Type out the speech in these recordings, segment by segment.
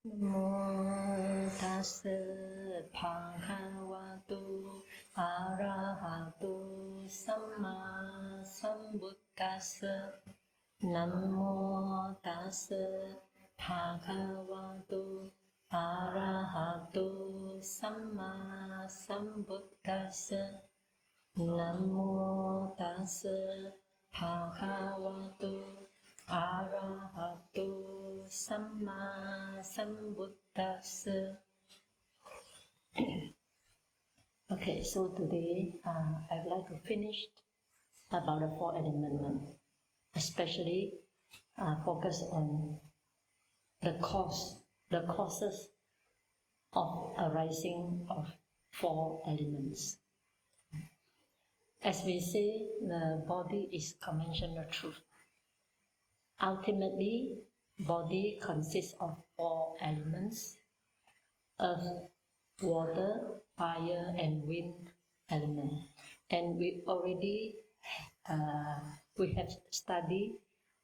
Namo tassa bhagavato arahato samma sambuddhassa. Namo tassa bhagavato arahato samma sambuddhassa. Namo tassa bhagavato arahato samma sambuddhassa. Okay, so today I'd like to finish about the four elements, especially focus on the causes of arising of four elements. As we say, the body is conventional truth. Ultimately, body consists of four elements: earth, water, fire, and wind element. And we already we have studied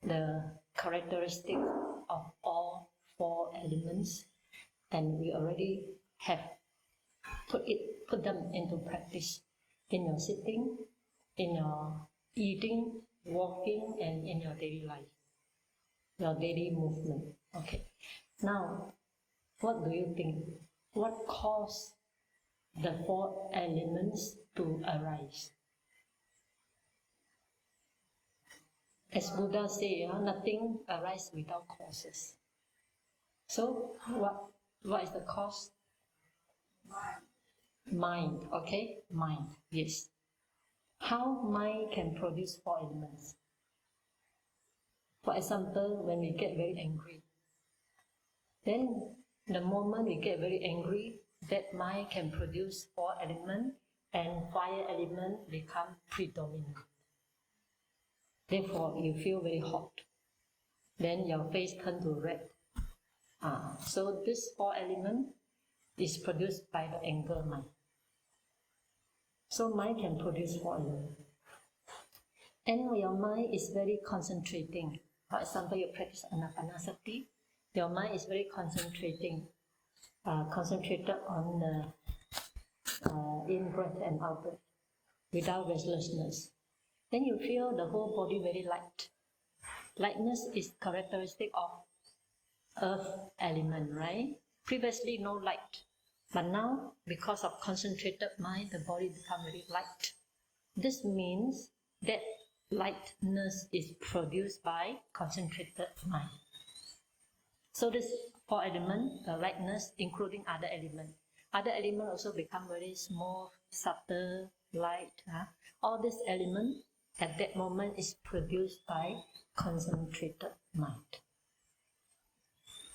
the characteristics of all four elements, and we already have put them into practice in your sitting, in your eating, walking, and in your daily life, your daily movement. Okay. Now, what do you think? What caused the four elements to arise? As Buddha said, nothing arises without causes. So, what is the cause? Mind, okay? Mind, yes. How mind can produce four elements? For example, when we get very angry, then the moment we get very angry, that mind can produce four elements and fire element become predominant. Therefore, you feel very hot. Then your face turns to red. So this four element is produced by the anger mind. So mind can produce four elements. And your mind is very concentrating. For example, you practice anapanasati, your mind is very concentrated on the in-breath and out-breath without restlessness. Then you feel the whole body very light. Lightness is characteristic of earth element, right? Previously no light, but now because of concentrated mind, the body becomes very light. This means that lightness is produced by concentrated mind. So this four elements, the lightness, including other elements. Other elements also become very small, subtle, light. All these elements at that moment is produced by concentrated mind.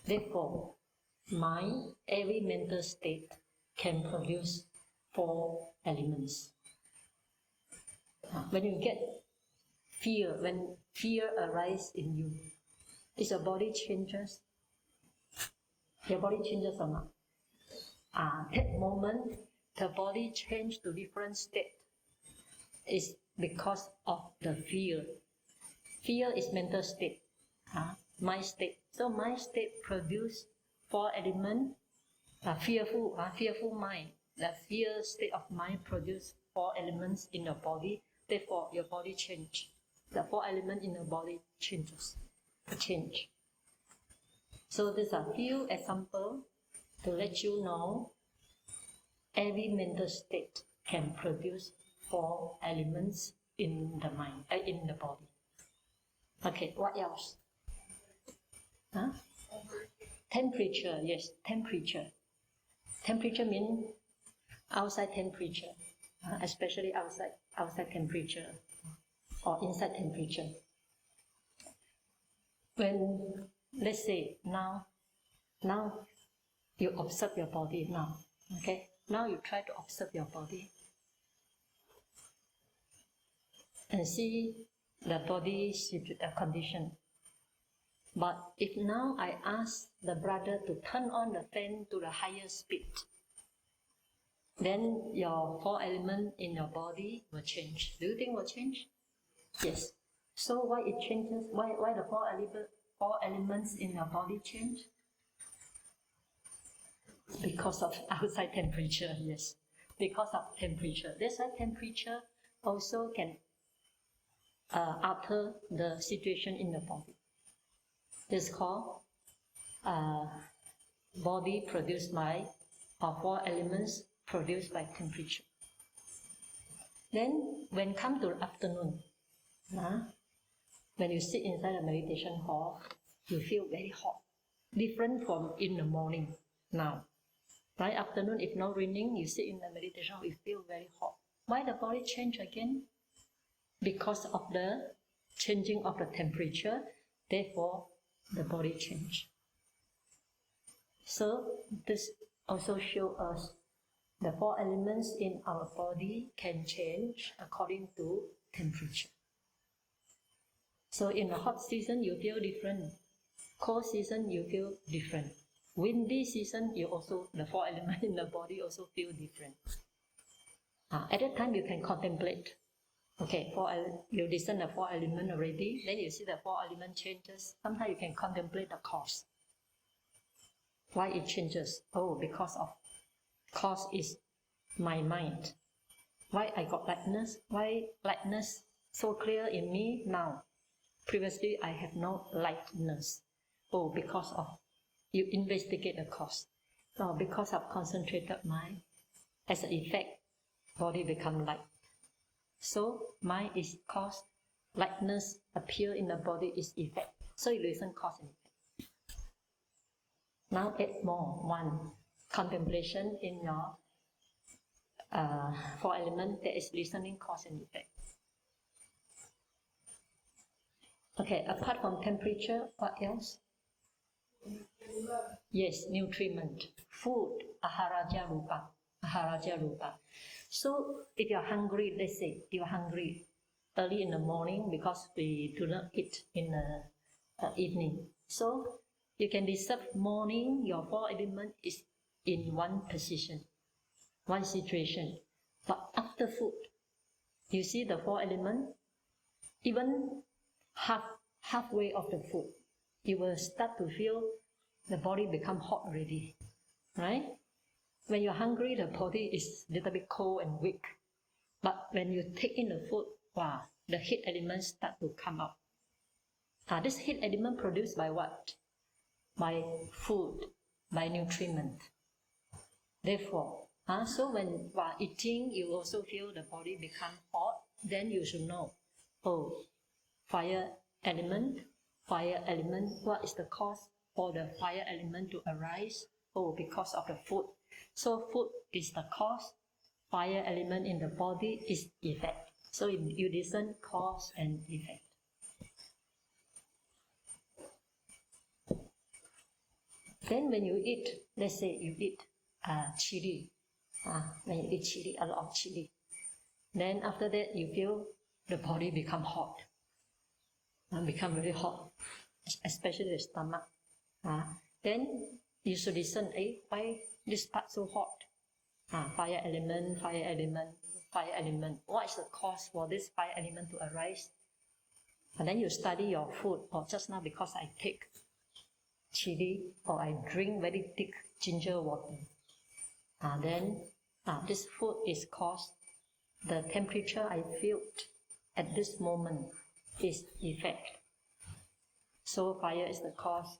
Therefore, mind, every mental state can produce four elements. When you get fear, when fear arises in you, is your body changes? Your body changes or not? That moment, the body changes to different state. Is because of the fear. Fear is mental state, mind state. So mind state produce four elements. Fearful mind. The fear state of mind produce four elements in your body. Therefore, your body change. The four elements in your body change. So these are few examples to let you know every mental state can produce four elements in the mind, in the body. Okay, what else? Temperature, yes, temperature. Temperature means outside temperature, especially outside temperature or inside temperature. When, let's say, now you observe your body now, okay? Now you try to observe your body and see the body's condition. But if now I ask the brother to turn on the fan to the higher speed, then your four elements in your body will change. Do you think will change? Yes. So why it changes? Why the four elements in your body change? Because of outside temperature, yes. Because of temperature. That's why temperature also can alter the situation in the body. This is called body produced by, or 4 elements produced by temperature. Then when come to afternoon, when you sit inside a meditation hall, you feel very hot, different from in the morning now. Right, afternoon, if no raining, you sit in the meditation hall, you feel very hot. Why the body change again? Because of the changing of the temperature, therefore the body change. So this also shows us the 4 elements in our body can change according to temperature. So in the hot season, you feel different. Cold season, you feel different. Windy season, you also, the 4 elements in the body also feel different. At that time, you can contemplate. Okay, you listen the 4 elements already, then you see the 4 element changes. Sometimes you can contemplate the cause. Why it changes? Oh, because of cause is my mind. Why I got lightness? Why lightness so clear in me now? Previously, I have no lightness. Oh, because of, you investigate the cause. So because of concentrated mind, as an effect, body become light. So mind is cause, lightness appear in the body is effect. So you listen cause and effect. Now add more, 1, contemplation in your 4 elements, there is listening cause and effect. Okay, apart from temperature, what else? Yes, nutriment, food, aharaja rupa, aharaja rupa. So if you're hungry, let's say you're hungry early in the morning because we do not eat in the evening. So you can reserve morning, your 4 elements is in one position, one situation. But after food, you see the 4 elements, even halfway of the food, you will start to feel the body become hot already, right? When you're hungry, the body is a little bit cold and weak. But when you take in the food, wow, the heat elements start to come out. This heat element produced by what? By food, by nutriment. Therefore, so when while eating, you also feel the body become hot, then you should know, oh, fire element, what is the cause for the fire element to arise? Oh, because of the food. So food is the cause, fire element in the body is effect. So you listen cause and effect. Then when you eat, let's say you eat chili, when you eat chili, a lot of chili, then after that you feel the body become hot, become very hot, especially the stomach. Then you should listen, why this part so hot? Fire element, fire element, fire element. What is the cause for this fire element to arise? And then you study your food, or just now because I take chili or I drink very thick ginger water. Then this food is caused, the temperature I feel at this moment is effect. So fire is the cause,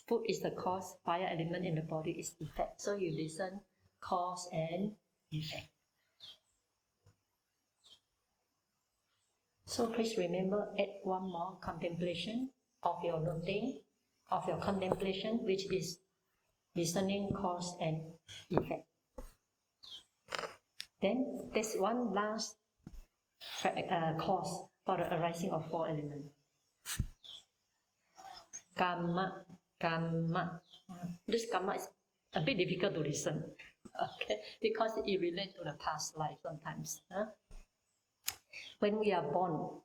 food is the cause, fire element in the body is effect. So you listen cause and effect. So please remember, add 1 more contemplation of your noting, of your contemplation, which is listening cause and effect. Then there's one last cause for the arising of 4 elements. Karma. This karma is a bit difficult to listen, okay, because it relates to the past life sometimes. When we are born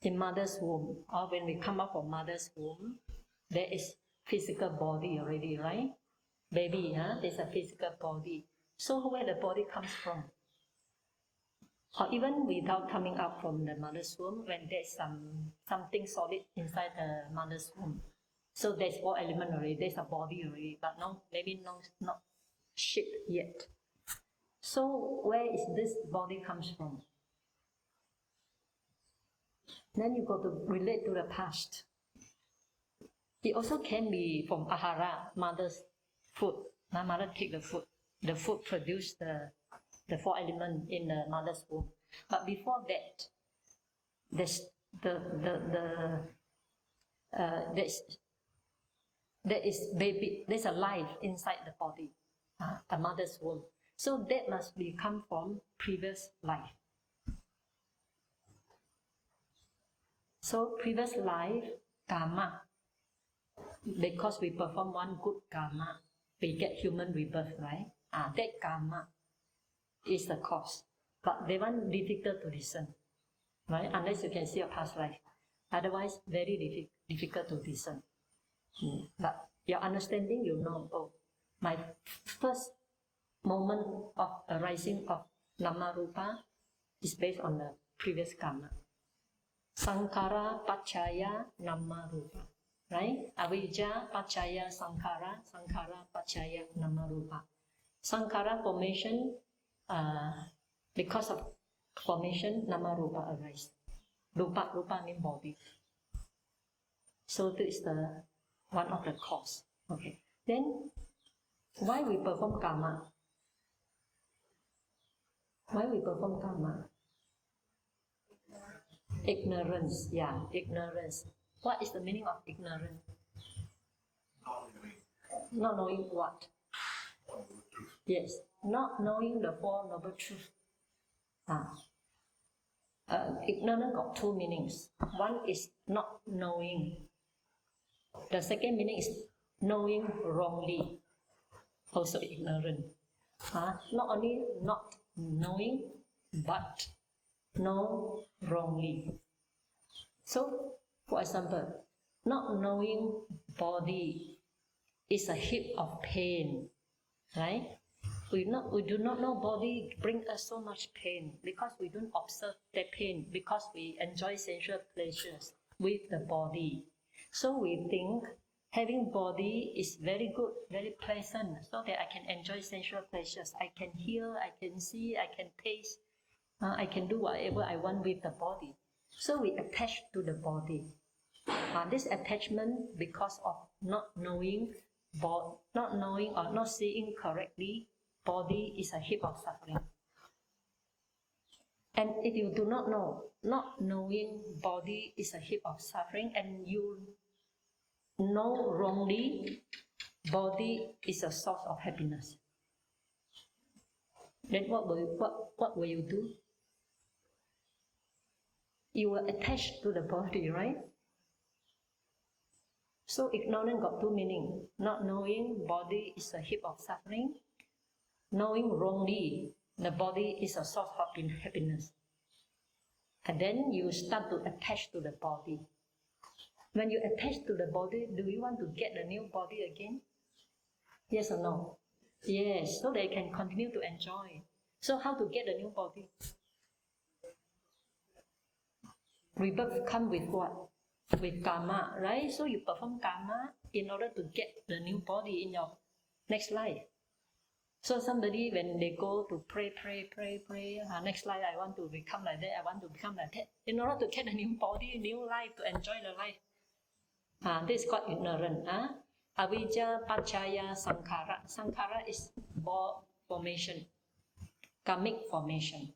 in mother's womb, or when we come out from mother's womb, there is physical body already, right? Baby, there's a physical body. So where the body comes from? Or even without coming out from the mother's womb, when there's something solid inside the mother's womb. So there's 4 elements already, there's a body already, but maybe not shape yet. So where is this body comes from? Then you got to relate to the past. It also can be from ahara, mother's food. My mother take the food. The food produced the 4 elements in the mother's womb. But before that, there's there is baby. There's a life inside the body, a mother's womb. So that must be come from previous life. So previous life karma. Because we perform one good karma, we get human rebirth, right? That karma is the cause. But they want difficult to discern, right? Unless you can see a past life. Otherwise, very difficult to discern. But your understanding, you know, oh, my first moment of arising of Nama Rupa is based on the previous karma. Sankhara Pachaya Nama Rupa. Right? Avijja, Pachaya, Sankhara, Sankhara, Pachaya, Nama Rupa. Sankhara formation, because of formation, Nama Rupa arise. Rupa means body. So this is the one of the cause. Okay. Then, why we perform karma? Why we perform karma? Ignorance, yeah, ignorance. What is the meaning of ignorance? Not knowing what? Yes, not knowing the 4 noble truths. Ignorance got 2 meanings. One is not knowing. The second meaning is knowing wrongly. Also ignorant. Not only not knowing, but know wrongly. So, for example, not knowing body is a heap of pain, right? We do not know body bring us so much pain because we don't observe that pain because we enjoy sensual pleasures with the body. So we think having body is very good, very pleasant, so that I can enjoy sensual pleasures. I can hear, I can see, I can taste, I can do whatever I want with the body. So we attach to the body. This attachment, because of not knowing or not seeing correctly, body is a heap of suffering. And if you do not know, not knowing body is a heap of suffering, and you know wrongly, body is a source of happiness. Then what will you do? You will attach to the body, right? So ignorance got 2 meanings. Not knowing body is a heap of suffering. Knowing wrongly, the body is a source of happiness. And then you start to attach to the body. When you attach to the body, do you want to get a new body again? Yes or no? Yes, so they can continue to enjoy. So how to get a new body? Rebirth come with what? With karma, right? So you perform karma in order to get the new body in your next life. So somebody, when they go to pray, next life I want to become like that, I want to become like that. In order to get a new body, new life, to enjoy the life. This is called ignorant. Avijja, Pachaya, Sankhara. Sankhara is formation, karmic formation.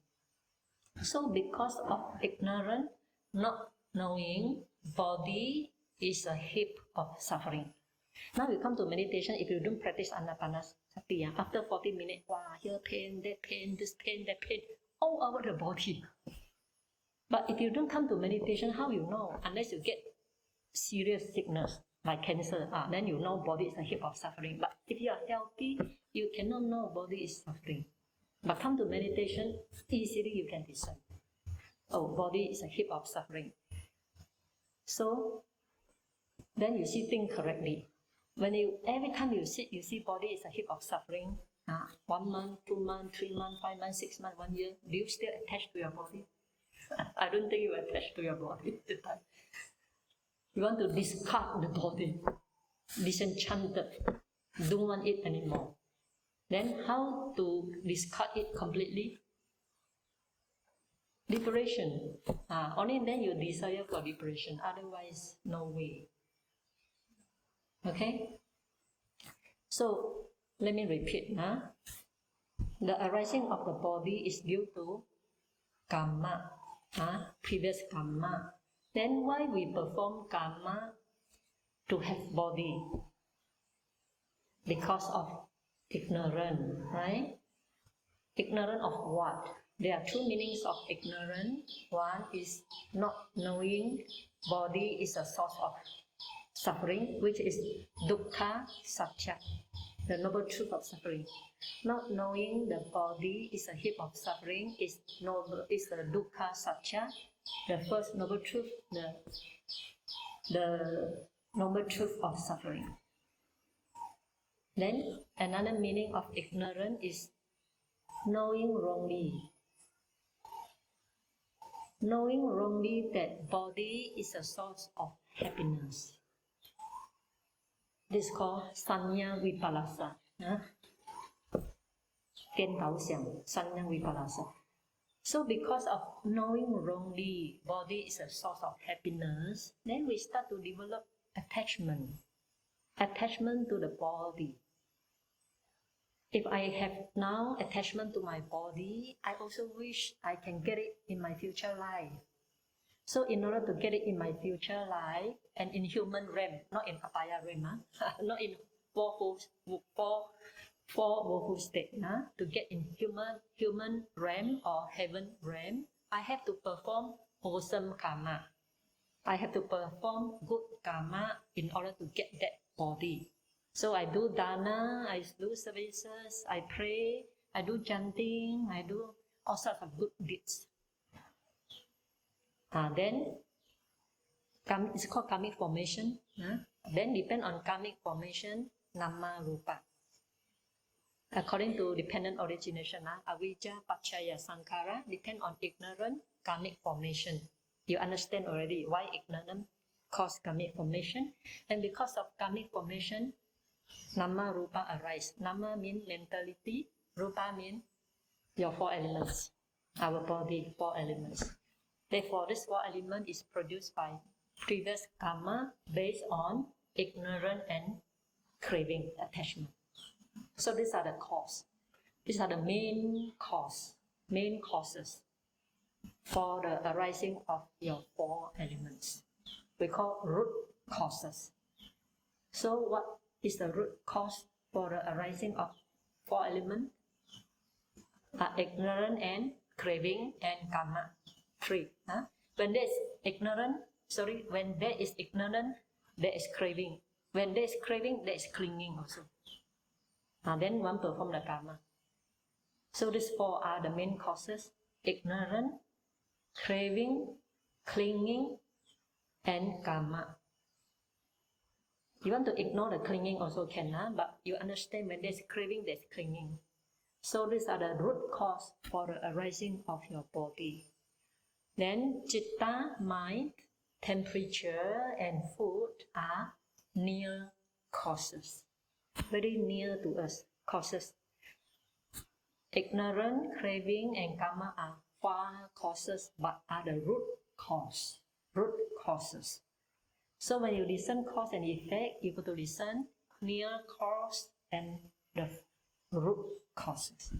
So because of ignorance, not knowing, body is a heap of suffering. Now you come to meditation, if you don't practice Anapanasati, after 40 minutes, wow, here pain, that pain, this pain, that pain, all over the body. But if you don't come to meditation, how you know? Unless you get serious sickness, like cancer, then you know body is a heap of suffering. But if you are healthy, you cannot know body is suffering. But come to meditation, easily you can discern. Oh, body is a heap of suffering. So, then you see things correctly. Every time you sit, you see body is a heap of suffering. 1 month, 2 months, 3 months, 5 months, 6 months, 1 year. Do you still attach to your body? I don't think you attach to your body. You want to discard the body. disenchanted, don't want it anymore. Then how to discard it completely? Liberation. Only then you desire for liberation, otherwise no way. Okay? So let me repeat. The arising of the body is due to karma, previous karma. Then why we perform karma to have body? Because of ignorance, right? Ignorant of what? There are two meanings of ignorance. One is not knowing body is a source of suffering, which is dukkha satya, the noble truth of suffering. Not knowing the body is a heap of suffering is the dukkha satya, the first noble truth, the noble truth of suffering. Then another meaning of ignorance is knowing wrongly. Knowing wrongly that body is a source of happiness. This is called sanya vipalasa. Sanya vipalasa. So because of knowing wrongly body is a source of happiness, then we start to develop attachment to the body. If I have now attachment to my body, I also wish I can get it in my future life. So in order to get it in my future life and in human realm, not in papaya realm, not in four woeful state, to get in human realm or heaven realm, I have to perform wholesome karma. I have to perform good karma in order to get that body. So I do dana, I do services, I pray, I do chanting, I do all sorts of good deeds. Then it's called karmic formation. Then depend on karmic formation, nama rupa. According to dependent origination, avijja paccaya sankhara, depend on ignorant karmic formation. You understand already why ignorance cause karmic formation, and because of karmic formation, nama rupa arise. Nama means mentality, rupa means your four elements, our body, four elements. Therefore, this four element is produced by previous karma based on ignorance and craving, attachment. So these are the cause. These are the main causes for the arising of your four elements. We call root causes. So what is the root cause for the arising of four elements? Ignorance and craving and karma. Three. When there is ignorance, there is craving. When there is craving, there is clinging also. Then one perform the karma. So these four are the main causes: ignorance, craving, clinging, and karma. You want to ignore the clinging also can, but you understand when there's craving, there's clinging. So these are the root cause for the arising of your body. Then citta, mind, temperature, and food are near causes. Very near to us, causes. Ignorance, craving, and karma are far causes, but are the root causes. So when you listen cause and effect, you got to listen near cause and the root causes.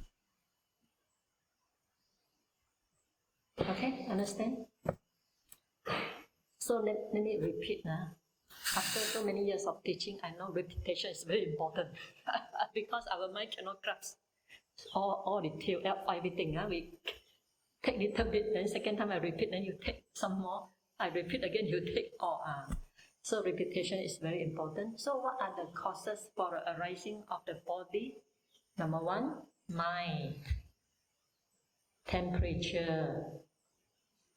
Okay, understand? So let me repeat now. After so many years of teaching, I know repetition is very important because our mind cannot grasp all detail, everything. We take little bit, then second time I repeat, then you take some more. I repeat again, you take all. So repetition is very important. So what are the causes for the arising of the body? Number one, mind, temperature,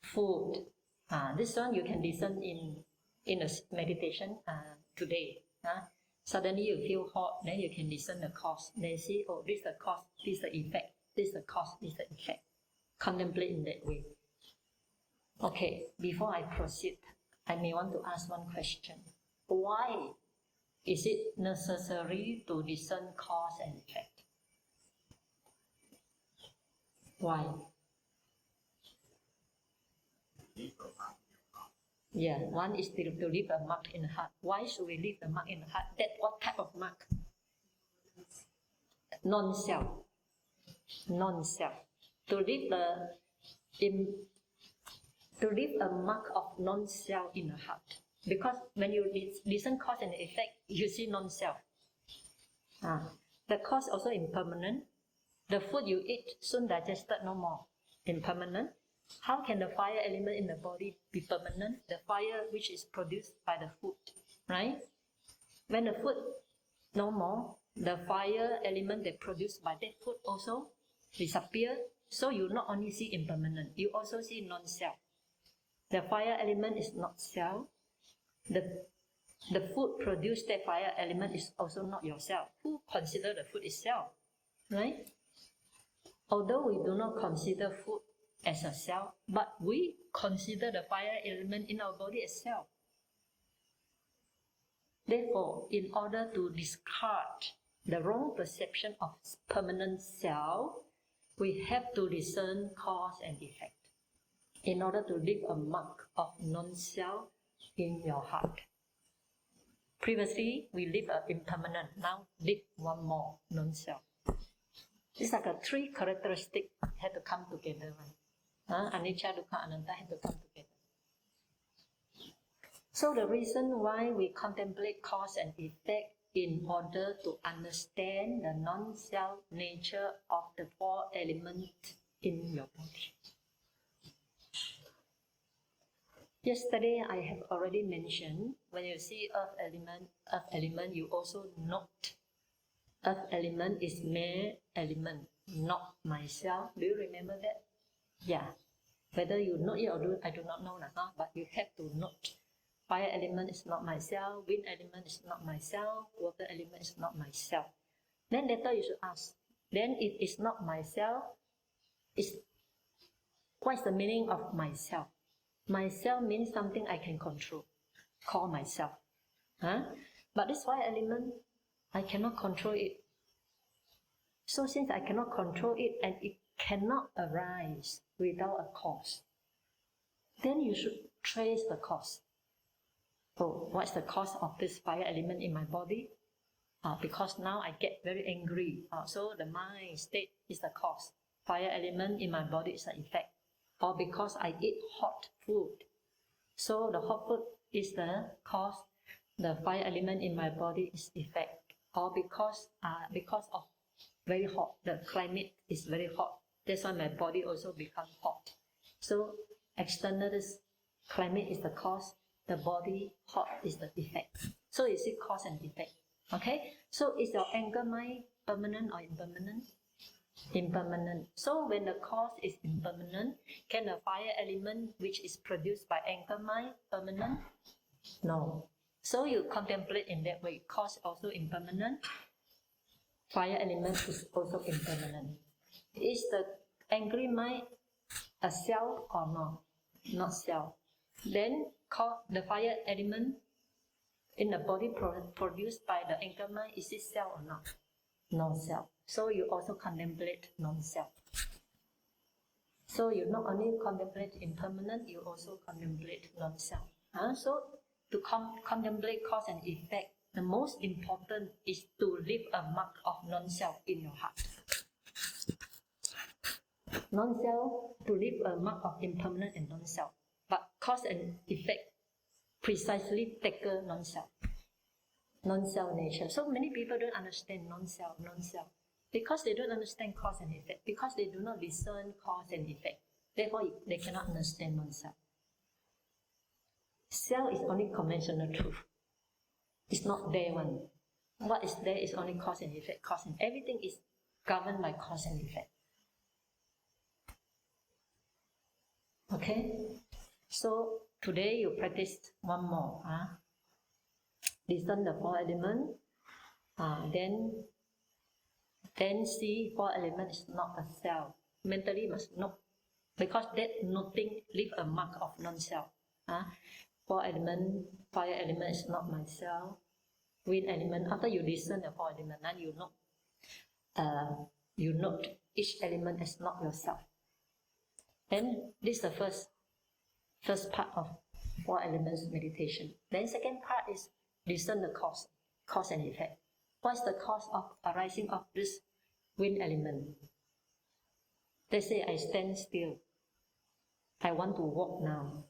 food. This one you can listen in a meditation today. Suddenly you feel hot, then you can listen the cause. Then see, oh, this is the cause, this is the effect, this is the cause, this is the effect. Contemplate in that way. Okay, before I proceed, I may want to ask one question. Why is it necessary to discern cause and effect? Why? Yeah, one is to leave a mark in the heart. Why should we leave the mark in the heart? That what type of mark? Non-self. Non-self. To leave a mark of non-self in the heart. Because when you listen cause and effect, you see non-self. The cause also impermanent. The food you eat soon digested, no more. Impermanent. How can the fire element in the body be permanent? The fire which is produced by the food, right? When the food no more, the fire element that produced by that food also disappear. So you not only see impermanent, you also see non-self. The fire element is not self. The food produced that fire element is also not yourself. Who consider the food is self, right? Although we do not consider food as a self, but we consider the fire element in our body as self. Therefore, in order to discard the wrong perception of permanent self, we have to discern cause and effect in order to leave a mark of non-self in your heart. Previously, we live impermanent. Now, live one more non-self. It's like a three characteristics have to come together. Anicca, Dukkha, Anatta have to come together. So the reason why we contemplate cause and effect in order to understand the non-self nature of the four elements in your body. Yesterday, I have already mentioned, when you see earth element, you also note earth element is mere element, not myself. Do you remember that? Yeah. Whether you note it or do, I do not know, but you have to note. Fire element is not myself, wind element is not myself, water element is not myself. Then later you should ask, then it is not myself, what's the meaning of myself? Myself means something I can control, call myself. But this fire element, I cannot control it. So since I cannot control it and it cannot arise without a cause, then you should trace the cause. So what's the cause of this fire element in my body? Because now I get very angry. So the mind state is the cause. Fire element in my body is the effect. Or because I eat hot food. So the hot food is the cause. The fire element in my body is effect. Or because of very hot, the climate is very hot. That's why my body also becomes hot. So external climate is the cause. The body hot is the effect. So you see cause and effect. Okay? So is your anger mind permanent or impermanent? Impermanent. So when the cause is impermanent, can the fire element which is produced by anger mind permanent? No. So you contemplate in that way. Cause also impermanent. Fire element is also impermanent. Is the angry mind a self or not? Not self. Then the fire element in the body produced by the anger mind, is it self or not? Non-self. So you also contemplate non-self. So you not only contemplate impermanent, you also contemplate non-self. So to contemplate cause and effect, the most important is to leave a mark of non-self in your heart. Non-self, to leave a mark of impermanent and non-self. But cause and effect precisely tackle non-self. Non-self nature. So many people don't understand non-self. Because they don't understand cause and effect. Because they do not discern cause and effect. Therefore, they cannot understand non-self. Self is only conventional truth. It's not there one. What is there is only cause and effect. Everything is governed by cause and effect. Okay? So today you practice one more. Discern the four elements. Then see four elements is not a self. Mentally must know. Because that nothing leave a mark of non-self. Four element, fire element is not myself. wind element. After you discern the four elements, then you note each element as not yourself. Then this is the first part of four elements meditation. Then second part is discern the cause and effect. What's the cause of arising of this wind element? Let's say I stand still. I want to walk now.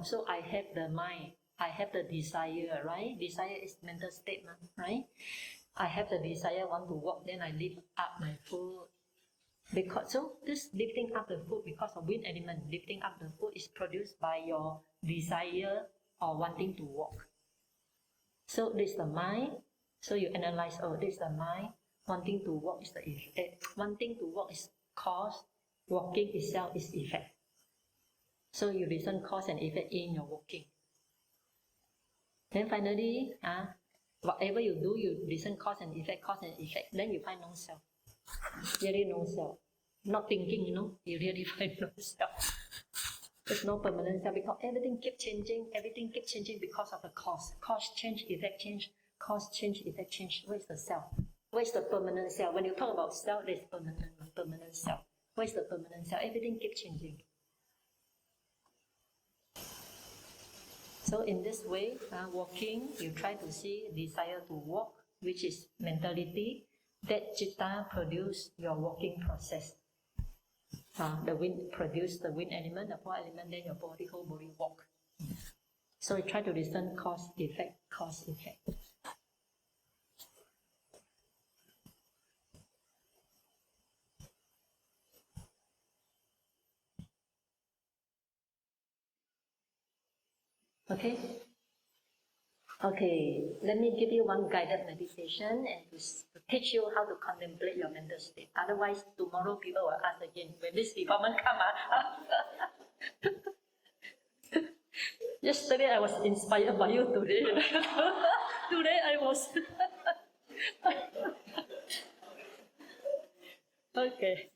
So I have the mind. I have the desire, right? Desire is mental statement, right? I have the desire, want to walk, then I lift up my foot. So this lifting up the foot, because of wind element, lifting up the foot is produced by your desire or wanting to walk. So this is the mind. So you analyze, this is the mind. Wanting to walk is the effect. Wanting to walk is cause. Walking itself is effect. So you listen cause and effect in your walking. Then finally, whatever you do, you listen cause and effect. Then you find no self. Really no self. Not thinking, you really find no self. There's no permanent self because everything keeps changing. Everything keeps changing because of the cause. Cause change, effect change. Cause change, effect change. Where's the self? Where's the permanent self? When you talk about self, there's permanent self. Where's the permanent self? Everything keeps changing. So in this way, walking, you try to see desire to walk, which is mentality. That citta produce your walking process. The wind produce the wind element, the four element, then your whole body walk. So you try to discern cause, effect. Okay, let me give you one guided meditation and to teach you how to contemplate your mental state. Otherwise, tomorrow people will ask again, when this department come, Yesterday I was inspired by you today. Today I was... Okay,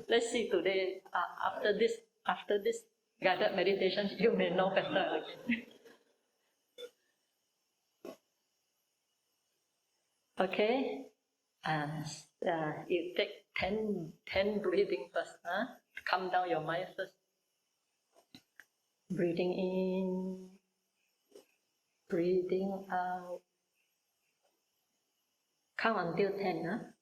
let's see today, after this guided meditation, you may know better again. Okay, you take 10 breathing first. Calm down your mind first. Breathing in, breathing out. Count until 10.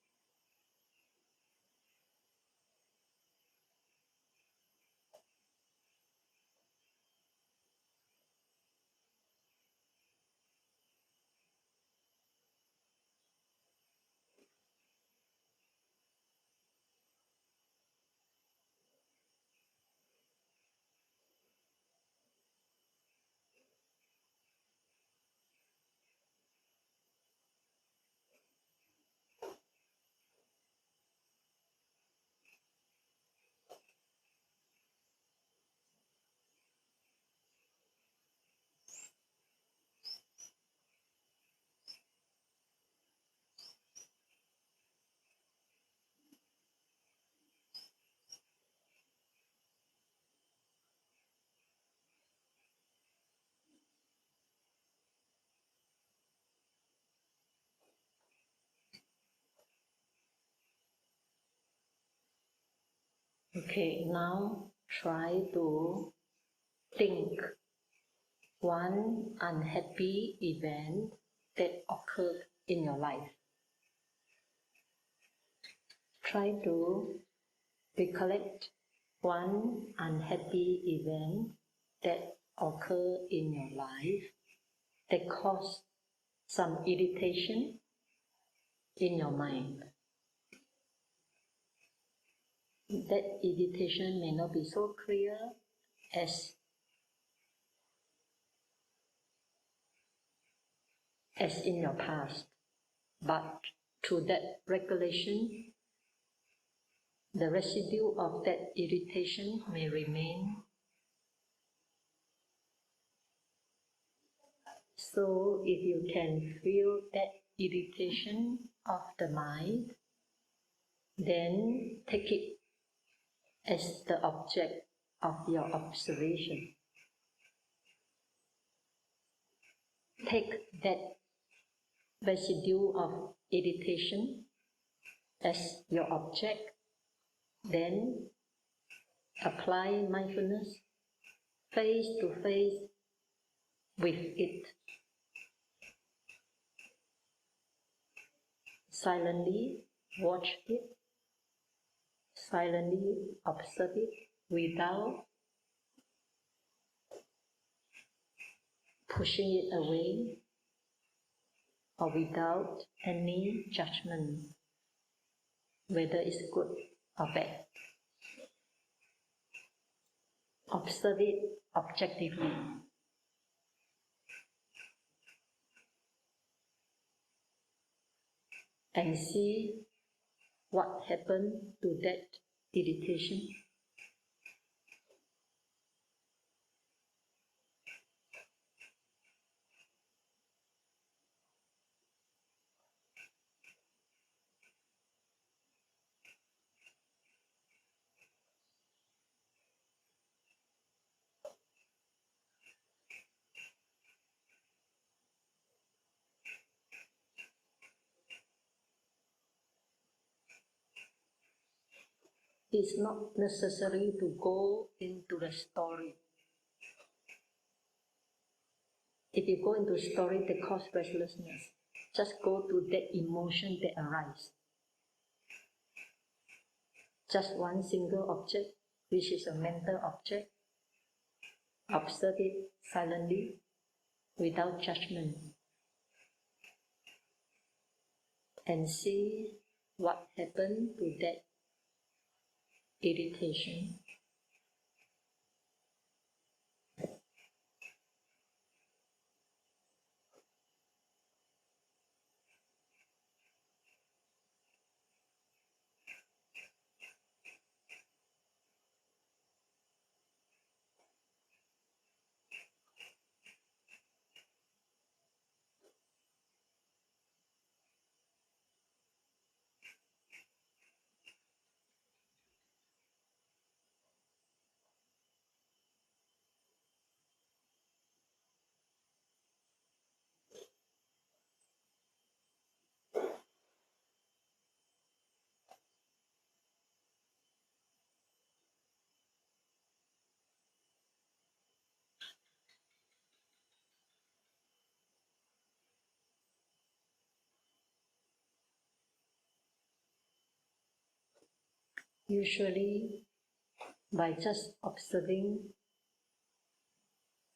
Okay, now try to think one unhappy event that occurred in your life. Try to recollect one unhappy event that occurred in your life that caused some irritation in your mind. That irritation may not be so clear as in your past, but through that recollection, the residue of that irritation may remain. So if you can feel that irritation of the mind, then take it as the object of your observation. take that residue of irritation as your object, then apply mindfulness face to face with it. Silently watch it, silently observe it without pushing it away or without any judgment, whether it's good or bad. Observe it objectively. And see what happened to that irritation. It's not necessary to go into the story. If you go into story that cause restlessness, just go to that emotion that arises. Just one single object, which is a mental object. Observe it silently, without judgment. And see what happened to that irritation. Usually, by just observing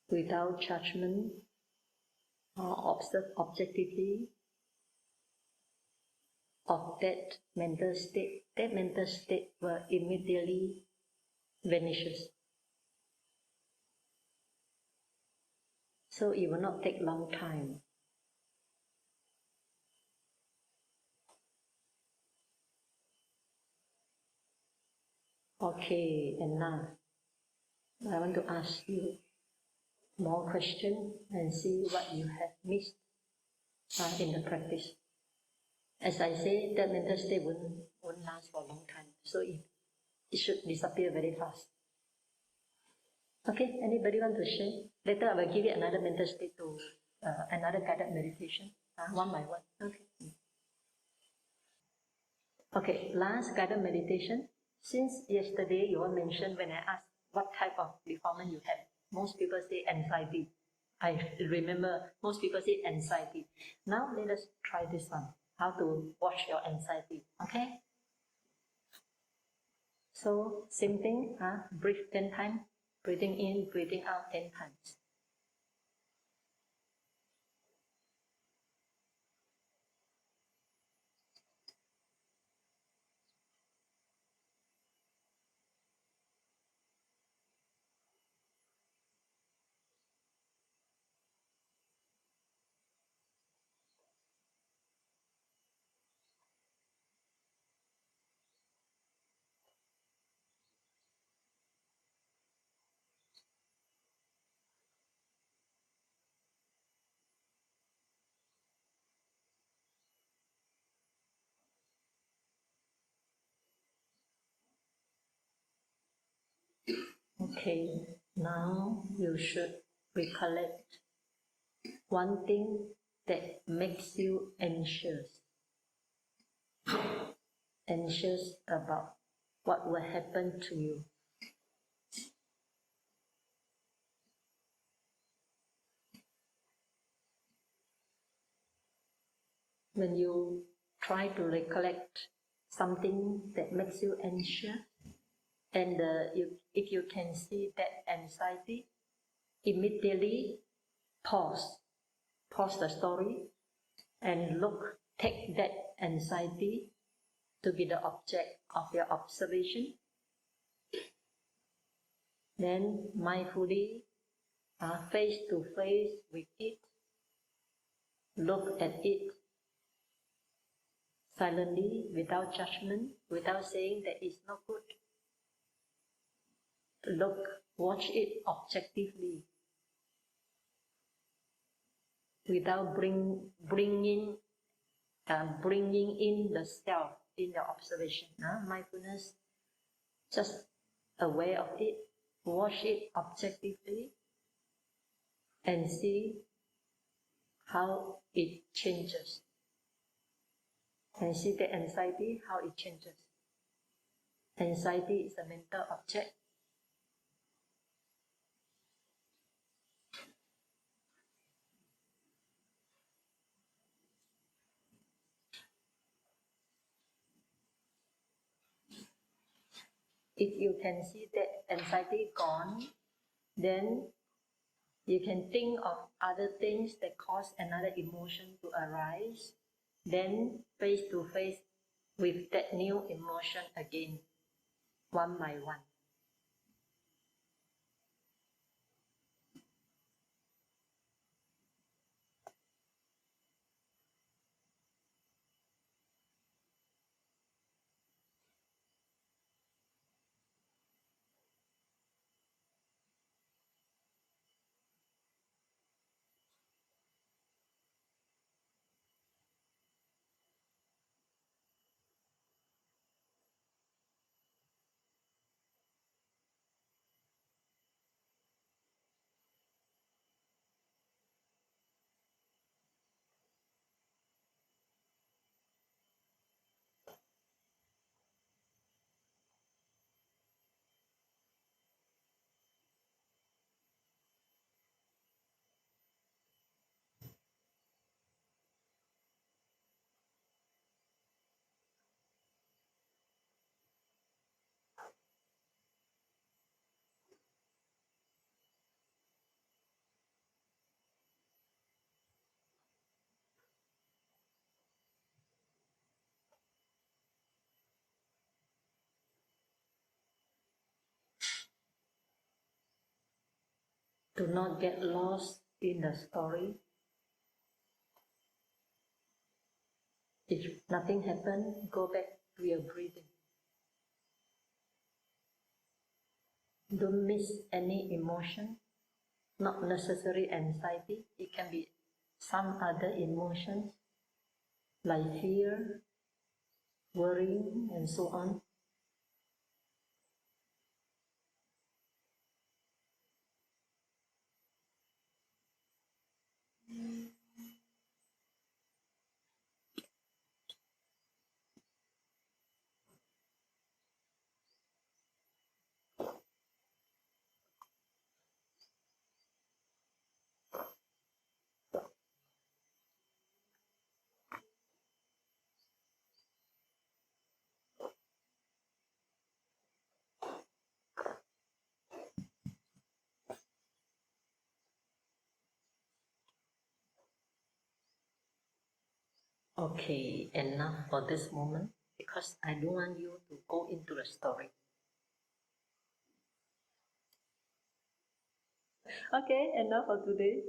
without judgment or observe objectively of that mental state will immediately vanishes. So it will not take long time. Okay, and now I want to ask you more questions and see what you have missed in the practice. As I say, that mental state won't last for a long time, so it should disappear very fast. Okay, anybody want to share? Later I will give you another mental state to another guided meditation, one by one. Okay. Okay, last guided meditation. Since yesterday you all mentioned when I asked what type of defilement you have, most people say anxiety. I remember most people say anxiety. Now let us try this one, how to watch your anxiety, okay? So same thing, breathe 10 times, breathing in, breathing out 10 times. Okay, now you should recollect one thing that makes you anxious about what will happen to you. When you try to recollect something that makes you anxious, and if you can see that anxiety, immediately pause the story and take that anxiety to be the object of your observation. Then mindfully, face to face with it, look at it silently, without judgment, without saying that it's not good. Watch it objectively, without bringing in the self in your observation. Mindfulness, just aware of it, watch it objectively, and see how it changes. And see the anxiety, how it changes. Anxiety is a mental object. If you can see that anxiety gone, then you can think of other things that cause another emotion to arise, then face to face with that new emotion again, one by one. Do not get lost in the story. If nothing happened, go back to your breathing. Don't miss any emotion, not necessarily anxiety. It can be some other emotions like fear, worrying, and so on. Okay, enough for this moment, because I don't want you to go into the story. Okay, enough for today.